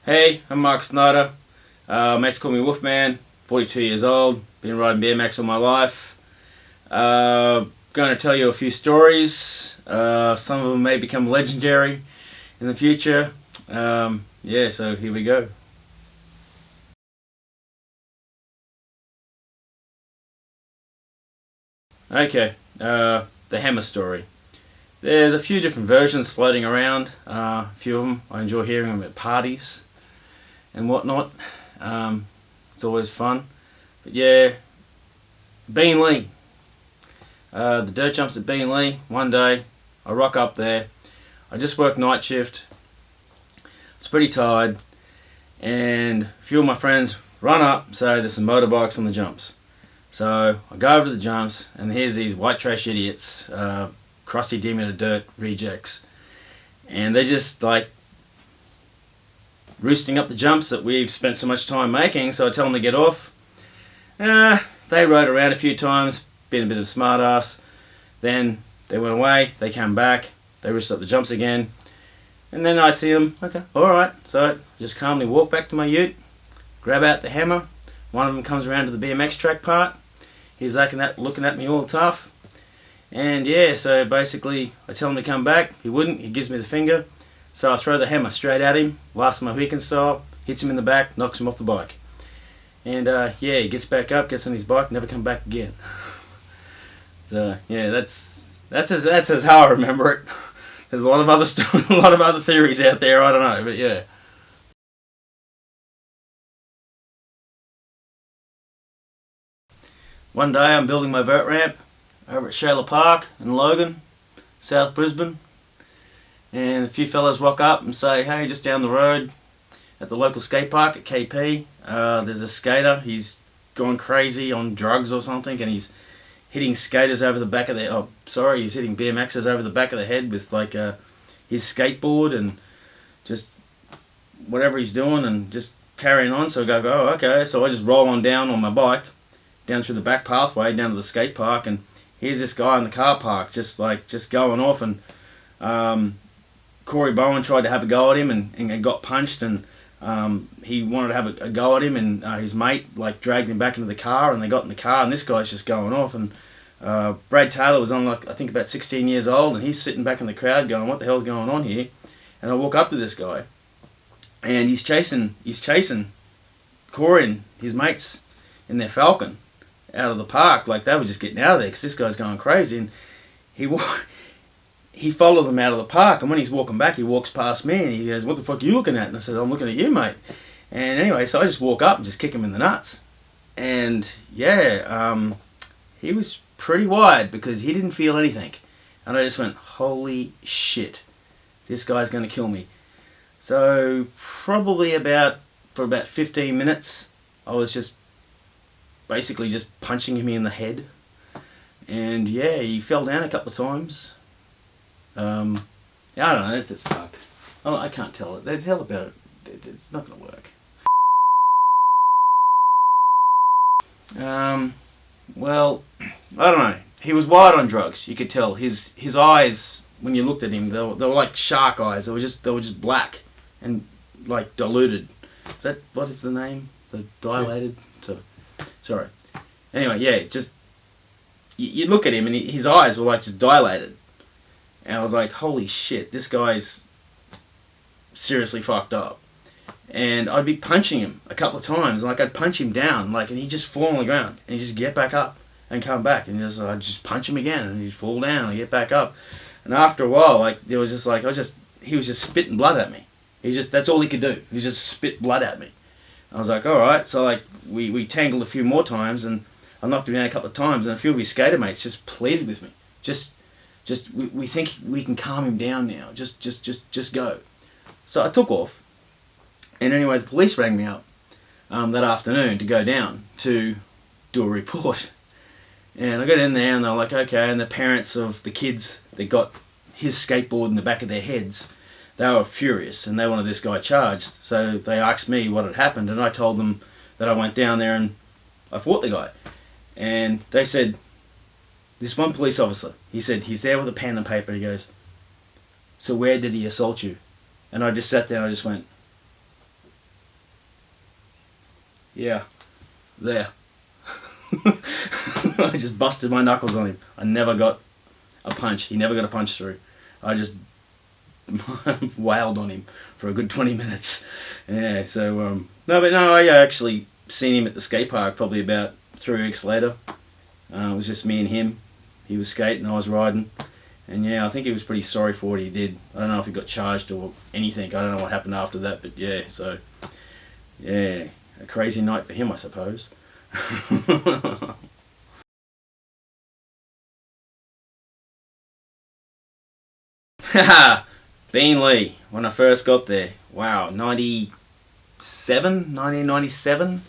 Hey, I'm Mark Schneider. Mates call me Wolfman, 42 years old, been riding BMX all my life. Going to tell you a few stories. Some of them may become legendary in the future. Yeah, so here we go. Okay, the hammer story. There's a few different versions floating around. A few of them, I enjoy hearing them at parties and whatnot. It's always fun. But yeah, Bean Lee. The dirt jumps at Bean Lee. One day, I rock up there. I just worked night shift. It's pretty tired. And a few of my friends run up, say there's some motorbikes on the jumps. So I go over to the jumps, and here's these white trash idiots, crusty demon of dirt rejects. And they're just like roosting up the jumps that we've spent so much time making, so I tell them to get off. They rode around a few times, being a bit of a smart ass. Then they went away, they came back, they roosted up the jumps again. And then I see them, okay, alright. So I just calmly walk back to my ute, grab out the hammer. One of them comes around to the BMX track part. He's looking at me all tough. And yeah, so basically I tell him to come back. He wouldn't, he gives me the finger. So I throw the hammer straight at him, last Mohican style, hits him in the back, knocks him off the bike. And yeah, he gets back up, gets on his bike, never come back again. So yeah, that's how I remember it. There's a lot of other a lot of other theories out there. I don't know, but yeah. One day I'm building my vert ramp over at Shayla Park in Logan, South Brisbane, and a few fellas rock up and say, hey, just down the road at the local skate park at KP, there's a skater. He's gone crazy on drugs or something, and he's hitting skaters over the back of their, he's hitting BMXers over the back of the head with like his skateboard and just whatever he's doing and just carrying on. So I go, oh, okay. So I just roll on down on my bike, down through the back pathway, down to the skate park, and here's this guy in the car park just going off, and Corey Bowen tried to have a go at him and got punched, and he wanted to have a go at him, and his mate like dragged him back into the car, and they got in the car, and this guy's just going off, and Brad Taylor was on like I think about 16 years old, and he's sitting back in the crowd going, what the hell's going on here? And I walk up to this guy, and he's chasing Corey and his mates in their Falcon out of the park, like they were just getting out of there because this guy's going crazy, and he followed them out of the park, and when he's walking back, he walks past me, and he goes, what the fuck are you looking at? And I said, I'm looking at you, mate. And anyway, so I just walk up and just kick him in the nuts. And yeah, he was pretty wide because he didn't feel anything. And I just went, holy shit, this guy's going to kill me. So probably for about 15 minutes, I was just basically just punching him in the head. And yeah, he fell down a couple of times. Yeah, I don't know, it's just fucked. I can't tell it. The hell about it. It's not going to work. Well, I don't know. He was wired on drugs. You could tell his eyes when you looked at him. They were like shark eyes. They were just black and like diluted. Is that what is the name? The dilated. So, sorry. Anyway, yeah, just you look at him and his eyes were like just dilated. And I was like, holy shit, this guy's seriously fucked up. And I'd be punching him a couple of times, and like I'd punch him down, like, and he'd just fall on the ground, and he'd just get back up and come back, and I'd just punch him again, and he'd fall down and get back up. And after a while, like, there was just like, he was just spitting blood at me. That's all he could do. He just spit blood at me. I was like, alright, so like, we tangled a few more times, and I knocked him down a couple of times, and a few of his skater mates just pleaded with me. We think we can calm him down now. Just go. So I took off. And anyway, the police rang me up that afternoon to go down to do a report. And I got in there and they were like, okay, and the parents of the kids that got his skateboard in the back of their heads, they were furious and they wanted this guy charged. So they asked me what had happened, and I told them that I went down there and I fought the guy. And they said, this one police officer, he said, he's there with a pen and paper. He goes, so where did he assault you? And I just sat there and I just went, Yeah, there. I just busted my knuckles on him. I never got a punch. He never got a punch through. I just wailed on him for a good 20 minutes. Yeah, so, I actually seen him at the skate park probably about 3 weeks later. It was just me and him. He was skating, I was riding. And yeah, I think he was pretty sorry for what he did. I don't know if he got charged or anything. I don't know what happened after that, but yeah, so, yeah, a crazy night for him, I suppose. Haha, Beanley, when I first got there. Wow, 1997,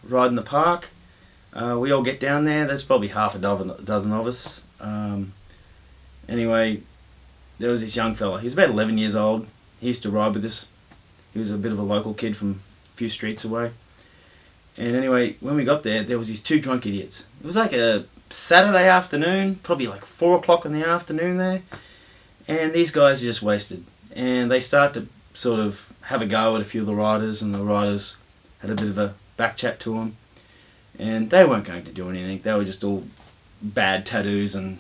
riding the park. We all get down there. There's probably half a dozen of us. Anyway, there was this young fella. He was about 11 years old. He used to ride with us. He was a bit of a local kid from a few streets away. And anyway, when we got there was these 2 drunk idiots. It was like a Saturday afternoon, probably like 4 o'clock in the afternoon there. And these guys are just wasted. And they start to sort of have a go at a few of the riders, and the riders had a bit of a back chat to them. And they weren't going to do anything. They were just all bad tattoos and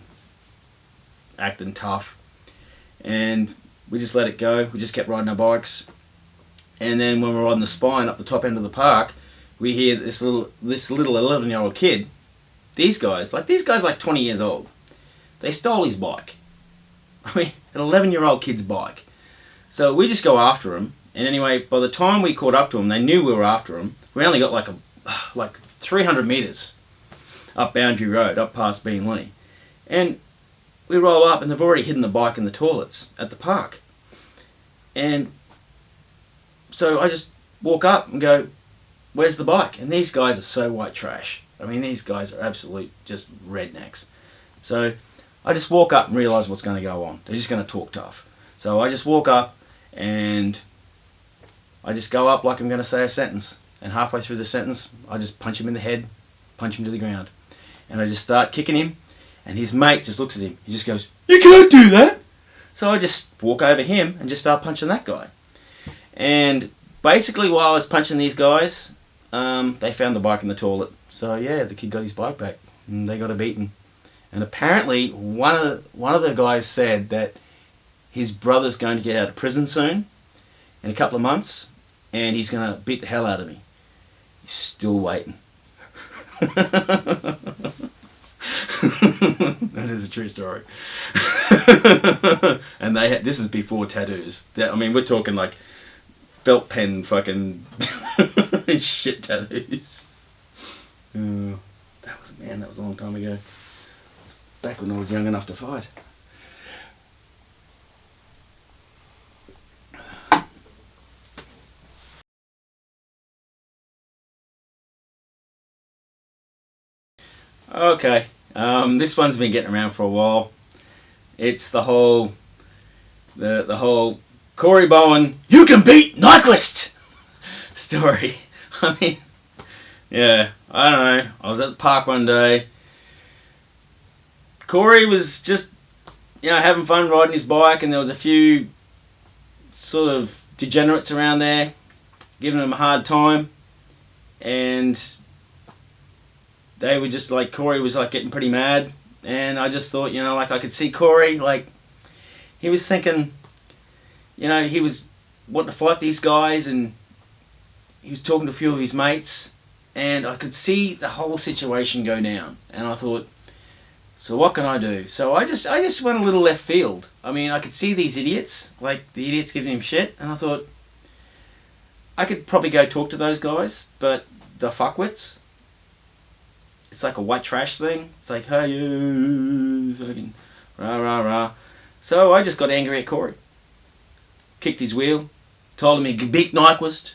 acting tough. And we just let it go. We just kept riding our bikes. And then when we're on the spine up the top end of the park, we hear this little 11-year-old kid. These guys like 20 years old. They stole his bike. I mean, an 11-year-old kid's bike. So we just go after him. And anyway, by the time we caught up to him, they knew we were after him. We only got like 300 metres up Boundary Road, up past Beanley. And we roll up and they've already hidden the bike in the toilets at the park. And so I just walk up and go, "Where's the bike?" And these guys are so white trash. I mean, these guys are absolute just rednecks. So I just walk up and realise what's going to go on. They're just going to talk tough. So I just walk up and I just go up like I'm going to say a sentence. And halfway through the sentence, I just punch him in the head, punch him to the ground. And I just start kicking him. And his mate just looks at him. He just goes, "You can't do that." So I just walk over him and just start punching that guy. And basically while I was punching these guys, they found the bike in the toilet. So yeah, the kid got his bike back and they got a beating. And apparently one of the guys said that his brother's going to get out of prison soon, in a couple of months, and he's going to beat the hell out of me. He's still waiting. That is a true story. And this is before tattoos. I mean, we're talking like felt pen fucking shit tattoos. That was a long time ago. It's back when I was young enough to fight. Okay, this one's been getting around for a while. It's the whole Corey Bowen, "you can beat Nyquist" story. I mean, yeah, I don't know. I was at the park one day. Corey was just, having fun riding his bike, and there was a few sort of degenerates around there giving him a hard time, and they were just like, Corey was like getting pretty mad, and I just thought, I could see Corey, like, he was thinking, he was wanting to fight these guys, and he was talking to a few of his mates, and I could see the whole situation go down, and I thought, so what can I do? So I just went a little left field. I mean, I could see these idiots, like the idiots giving him shit, and I thought, I could probably go talk to those guys, but the fuckwits, it's like a white trash thing. It's like, "Hey, you, fucking rah, rah, rah." So I just got angry at Corey. Kicked his wheel. Told him he could beat Nyquist.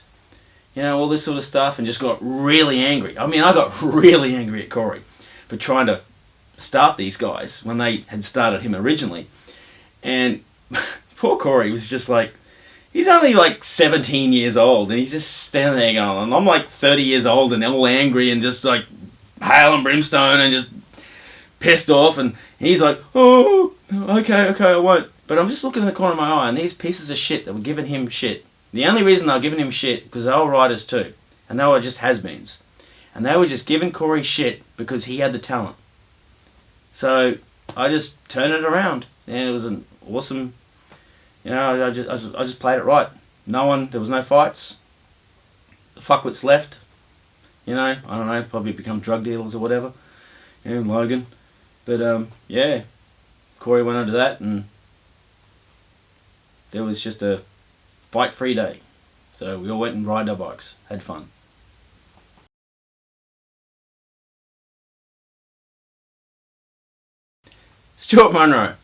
All this sort of stuff. And just got really angry. I mean, I got really angry at Corey for trying to start these guys when they had started him originally. And poor Corey was just like, he's only like 17 years old. And he's just standing there going, and I'm like 30 years old and all angry and just like, hail and brimstone and just pissed off, and he's like, "Oh, okay, I won't." But I'm just looking in the corner of my eye, and these pieces of shit that were giving him shit. The only reason they were giving him shit because they were riders too. and they were just has-beens. And they were just giving Corey shit because he had the talent. So I just turned it around, and it was an awesome, I just played it right. There was no fights. The fuckwits left, I don't know, probably become drug dealers or whatever, Logan. But yeah, Corey went under that, and there was just a fight-free day. So we all went and ride our bikes, had fun. Stewart Munro.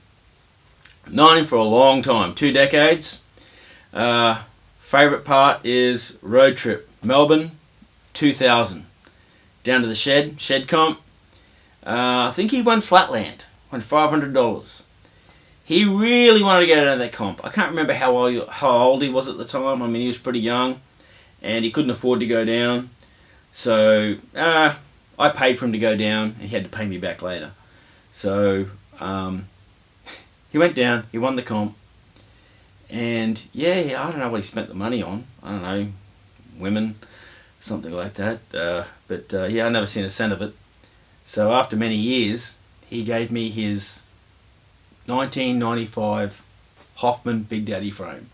Known him for a long time, 2 decades. Favourite part is road trip. Melbourne, 2000. Down to the shed comp. I think he won Flatland, won $500. He really wanted to get out of that comp. I can't remember how old he was at the time. I mean, he was pretty young, and he couldn't afford to go down. So I paid for him to go down, and he had to pay me back later. So he went down, he won the comp, and yeah, I don't know what he spent the money on. I don't know, women, something like that. But yeah, I never seen a cent of it. So after many years, he gave me his 1995 Hoffman Big Daddy frame.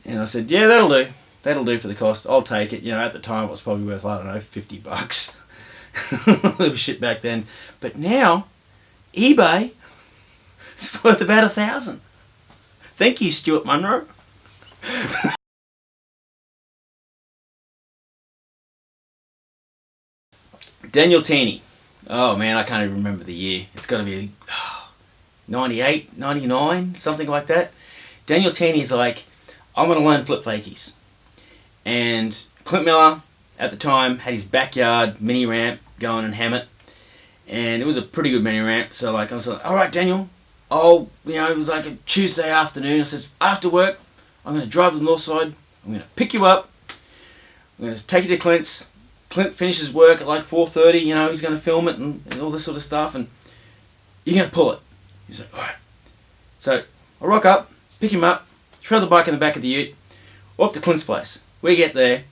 And I said, yeah, that'll do. That'll do for the cost. I'll take it. At the time it was probably worth, I don't know, $50. It was shit back then. But now, eBay is worth about $1,000. Thank you, Stewart Munro. Daniel Taney. Oh man, I can't even remember the year. It's got to be 98, 99, something like that. Daniel Taney's like, I'm going to learn flip fakies. And Clint Millar, at the time, had his backyard mini ramp going in Hammett. And it was a pretty good mini ramp. So like, I was like, all right, Daniel, it was like a Tuesday afternoon. I says, after work, I'm going to drive to the north side. I'm going to pick you up. I'm going to take you to Clint's. Clint finishes work at like 4:30, he's going to film it and all this sort of stuff, and you're going to pull it. He's like, alright. So I rock up, pick him up, throw the bike in the back of the ute, off to Clint's place. We get there,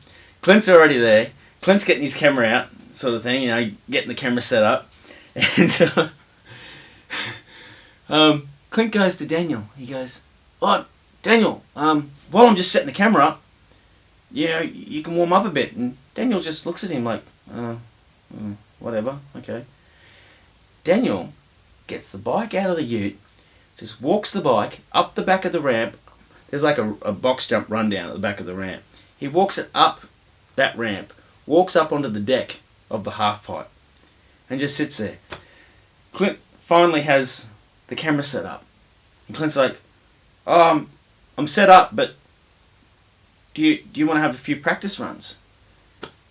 Clint's already there, Clint's getting his camera out, sort of thing, getting the camera set up, and Clint goes to Daniel. He goes, oh, Daniel, while I'm just setting the camera up, you can warm up a bit. And Daniel just looks at him like, whatever, okay. Daniel gets the bike out of the ute, just walks the bike up the back of the ramp. There's like a box jump rundown at the back of the ramp. He walks it up that ramp, walks up onto the deck of the half pipe, and just sits there. Clint finally has the camera set up. And Clint's like, I'm set up, but do you want to have a few practice runs?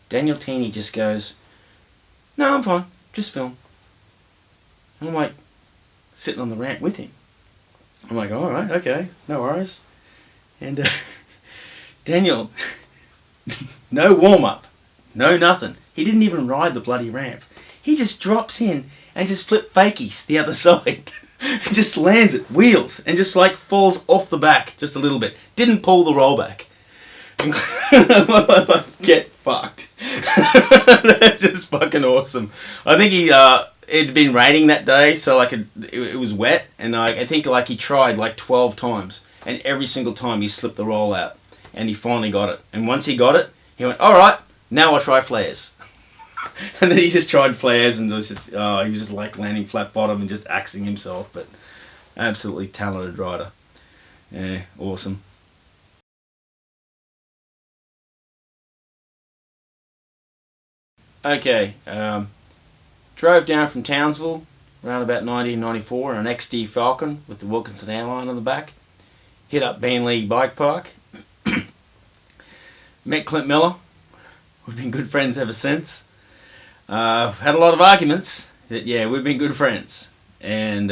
Daniel Taney just goes, no, I'm fine, just film. And I'm like, sitting on the ramp with him. I'm like, alright, okay, no worries. And Daniel, no warm-up, no nothing. He didn't even ride the bloody ramp. He just drops in and just flip fakies the other side. Just lands it, wheels, and just like falls off the back just a little bit. Didn't pull the rollback. Get fucked. That's just fucking awesome. I think he it'd been raining that day, so like it was wet, and I think like he tried like 12 times, and every single time he slipped the roll out, and he finally got it. And once he got it, he went, all right, now I'll try flares. And then he just tried flares, and it was just he was just like landing flat bottom and just axing himself. But absolutely talented rider. Yeah, awesome. Okay, drove down from Townsville around about 1994 on an XD Falcon with the Wilkinson airline on the back. Hit up Beanley Bike Park. Met Clint Millar. We've been good friends ever since. Had a lot of arguments, but yeah, we've been good friends. And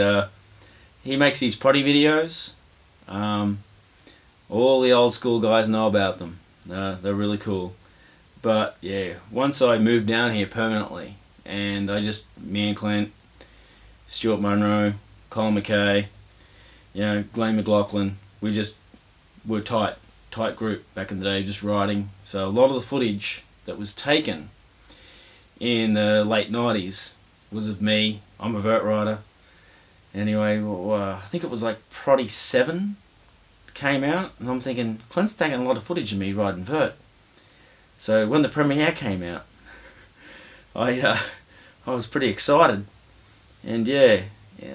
he makes these potty videos. All the old school guys know about them. They're really cool. But yeah, once I moved down here permanently, and me and Clint, Stuart Munro, Colin McKay, Glenn McLaughlin, we're tight. tight group back in the day, just riding. So a lot of the footage that was taken in the late 90s was of me. I'm a vert rider. Anyway, I think it was like Proddy 7 came out, and I'm thinking, Clint's taking a lot of footage of me riding vert. So when the premiere came out, I was pretty excited, and yeah,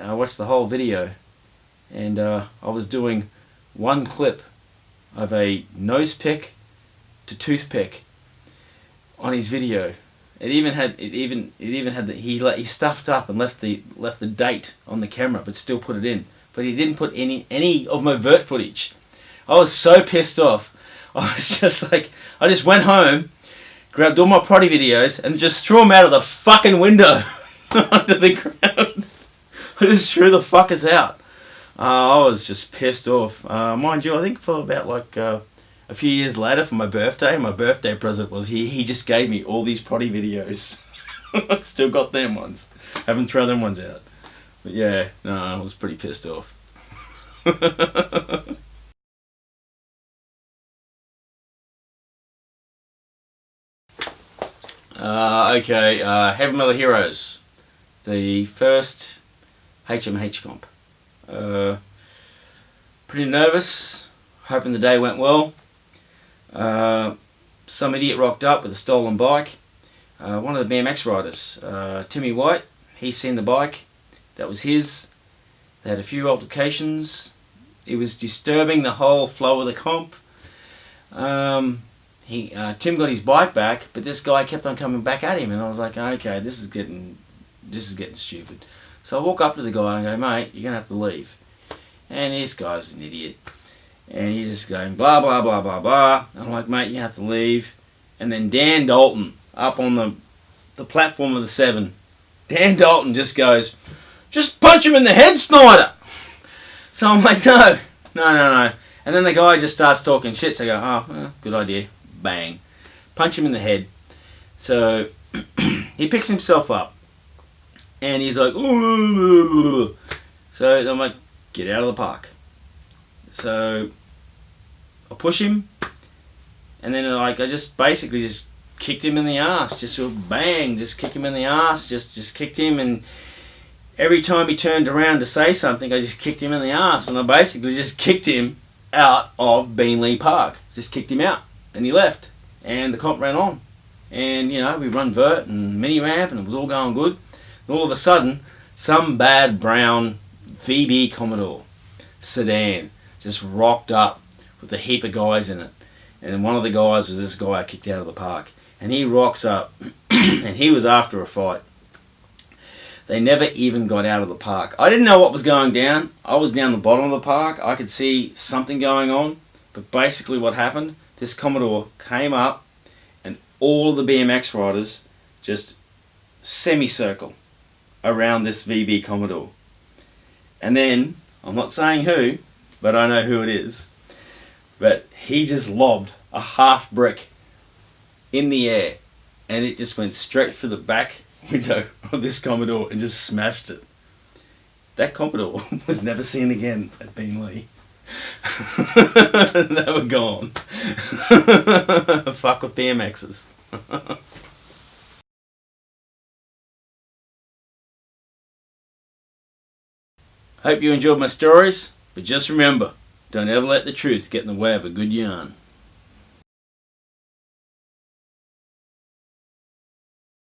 I watched the whole video, and I was doing one clip of a nose pick to toothpick on his video. It even had he stuffed up and left the date on the camera, but still put it in. But he didn't put any of my vert footage. I was so pissed off. I was just like, I just went home, grabbed all my Proddy videos, and just threw them out of the fucking window onto the ground. I just threw the fuckers out. I was just pissed off. Mind you, I think for about like a few years later, for my birthday present was he just gave me all these Proddy videos. I still got them ones. Haven't thrown them ones out. But yeah, no, I was pretty pissed off. Okay, Heavy Metal Heroes, the first HMH comp. Pretty nervous, hoping the day went well. Some idiot rocked up with a stolen bike. One of the BMX riders, Timmy White, he's seen the bike. That was his. They had a few altercations. It was disturbing the whole flow of the comp. Tim got his bike back, but this guy kept on coming back at him, and I was like, okay, this is getting stupid. So I walk up to the guy and go, mate, you're gonna have to leave. And this guy's an idiot, and he's just going blah blah blah blah blah. And I'm like, mate, you have to leave. And then Dan Dalton up on the platform of the 7, Dan Dalton just goes, just punch him in the head, Schneider. So I'm like, no. And then the guy just starts talking shit. So I go, oh, good idea. Bang. Punch him in the head. So he picks himself up. And he's like, ooh. So I'm like, get out of the park. So I push him. And then I just basically just kicked him in the ass. Just sort of bang. Just kick him in the ass. Just kicked him. And every time he turned around to say something, I just kicked him in the ass. And I basically just kicked him out of Beanley Park. Just kicked him out. And he left, and the comp ran on, and we run vert and mini ramp, and it was all going good. And all of a sudden, some bad brown VB Commodore sedan just rocked up with a heap of guys in it, and one of the guys was this guy I kicked out of the park, and he rocks up, and he was after a fight. They never even got out of the park. I didn't know what was going down. I was down the bottom of the park. I could see something going on, but basically what happened, this Commodore came up, and all of the BMX riders just semicircle around this VB Commodore. And then, I'm not saying who, but I know who it is, but he just lobbed a half brick in the air, and it just went straight through the back window of this Commodore and just smashed it. That Commodore was never seen again at Beanley. They were gone. Fuck with BMXs. Hope you enjoyed my stories, but just remember, don't ever let the truth get in the way of a good yarn.